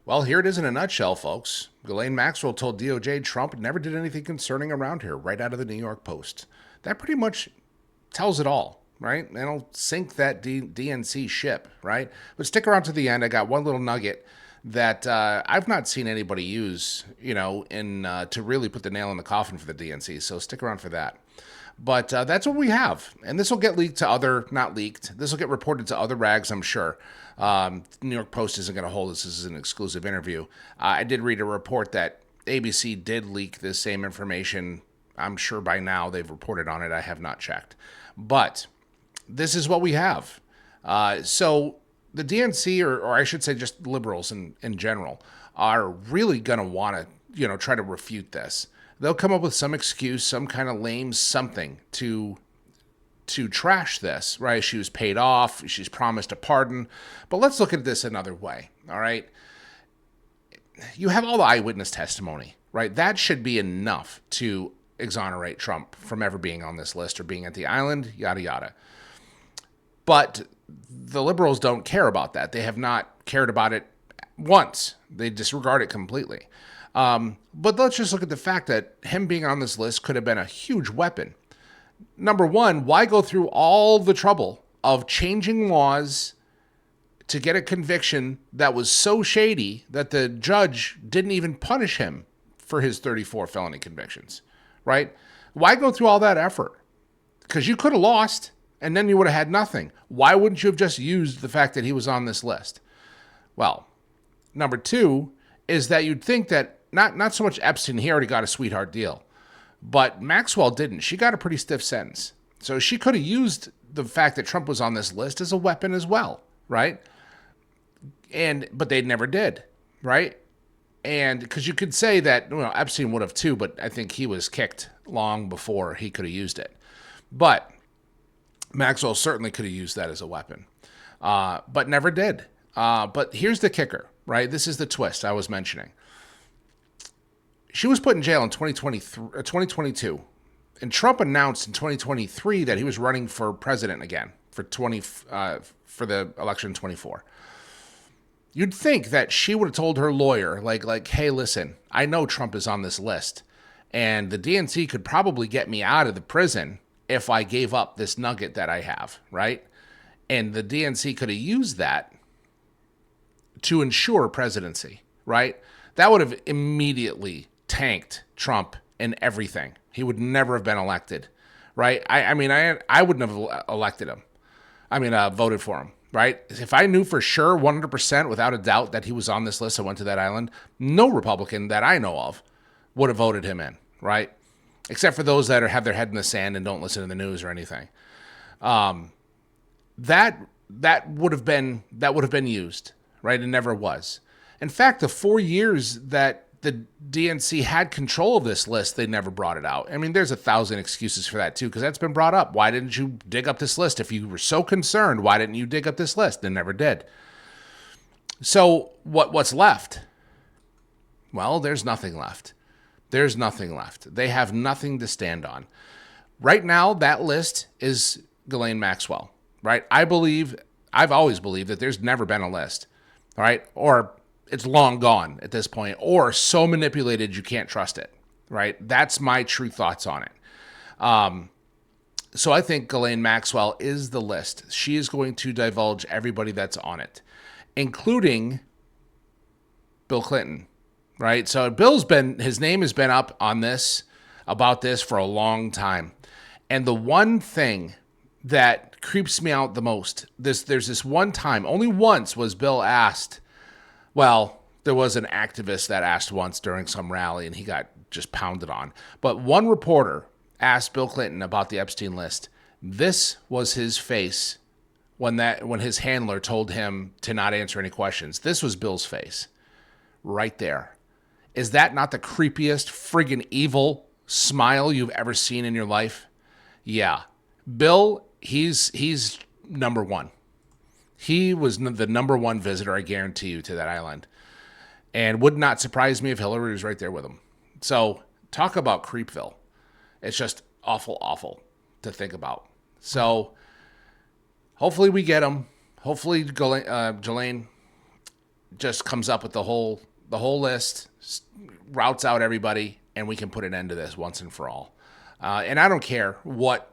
Well, here it is in a nutshell, folks. Ghislaine Maxwell told DOJ Trump never did anything concerning around here, right out of the New York Post. That pretty much tells it all, right? And it'll sink that DNC ship, right? But stick around to the end. I got one little nugget that I've not seen anybody use, to really put the nail in the coffin for the DNC. So stick around for that. But that's what we have. And this will get leaked to not leaked. This will get reported to other rags, I'm sure. New York Post isn't going to hold this as an exclusive interview. I did read a report that ABC did leak this same information. I'm sure by now they've reported on it. I have not checked. But this is what we have. So the DNC, or I should say just liberals in general, are really going to want to, try to refute this. They'll come up with some excuse, some kind of lame something to trash this, right? She was paid off. She's promised a pardon. But let's look at this another way, all right? You have all the eyewitness testimony, right? That should be enough to exonerate Trump from ever being on this list or being at the island, yada, yada. But the liberals don't care about that. They have not cared about it once. They disregard it completely. But let's just look at the fact that him being on this list could have been a huge weapon. Number one, why go through all the trouble of changing laws to get a conviction that was so shady that the judge didn't even punish him for his 34 felony convictions, right? Why go through all that effort? Because you could have lost and then you would have had nothing. Why wouldn't you have just used the fact that he was on this list? Well, number two is that you'd think that not so much Epstein, he already got a sweetheart deal, but Maxwell didn't. She got a pretty stiff sentence. So she could have used the fact that Trump was on this list as a weapon as well, right? But they never did, right? And because you could say that, Epstein would have too, but I think he was kicked long before he could have used it. But Maxwell certainly could have used that as a weapon, but never did. But here's the kicker, right? This is the twist I was mentioning. She was put in jail in 2022, and Trump announced in 2023 that he was running for president again for the election in 24. You'd think that she would have told her lawyer, like, hey, listen, I know Trump is on this list, and the DNC could probably get me out of the prison if I gave up this nugget that I have, right? And the DNC could have used that to ensure presidency, right? That would have immediately tanked Trump and everything. He would never have been elected, right? I wouldn't have elected him. Voted for him, right? If I knew for sure, 100% without a doubt that he was on this list and went to that island, no Republican that I know of would have voted him in, right? Except for those that have their head in the sand and don't listen to the news or anything. That would have been used, right? It never was. In fact, the 4 years that the DNC had control of this list, they never brought it out. There's 1,000 excuses for that too, because that's been brought up. Why didn't you dig up this list? If you were so concerned, why didn't you dig up this list? They never did. So what's left? Well, there's nothing left. There's nothing left. They have nothing to stand on. Right now, that list is Ghislaine Maxwell, right? I've always believed that there's never been a list, all right? Or it's long gone at this point, or so manipulated you can't trust it, right? That's my true thoughts on it. So I think Ghislaine Maxwell is the list. She is going to divulge everybody that's on it, including Bill Clinton, right? So his name has been up on this, about this for a long time. And the one thing that creeps me out the most, there's this one time, only once was Bill asked. Well, there was an activist that asked once during some rally and he got just pounded on. But one reporter asked Bill Clinton about the Epstein list. This was his face when his handler told him to not answer any questions. This was Bill's face right there. Is that not the creepiest friggin' evil smile you've ever seen in your life? Yeah. Bill, he's number one. He was the number one visitor, I guarantee you, to that island. And would not surprise me if Hillary was right there with him. So talk about Creepville. It's just awful, awful to think about. So hopefully we get him. Hopefully, Ghislaine, just comes up with the whole list, routes out everybody, and we can put an end to this once and for all. And I don't care what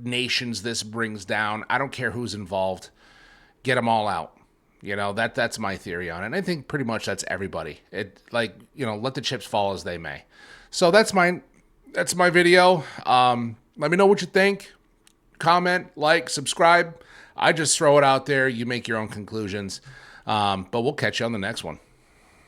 nations this brings down. I don't care who's involved. Get them all out. You know, that's my theory on it. And I think pretty much that's everybody. It, like, you know, let the chips fall as they may. So that's my video. Let me know what you think. Comment, like, subscribe. I just throw it out there. You make your own conclusions. But we'll catch you on the next one.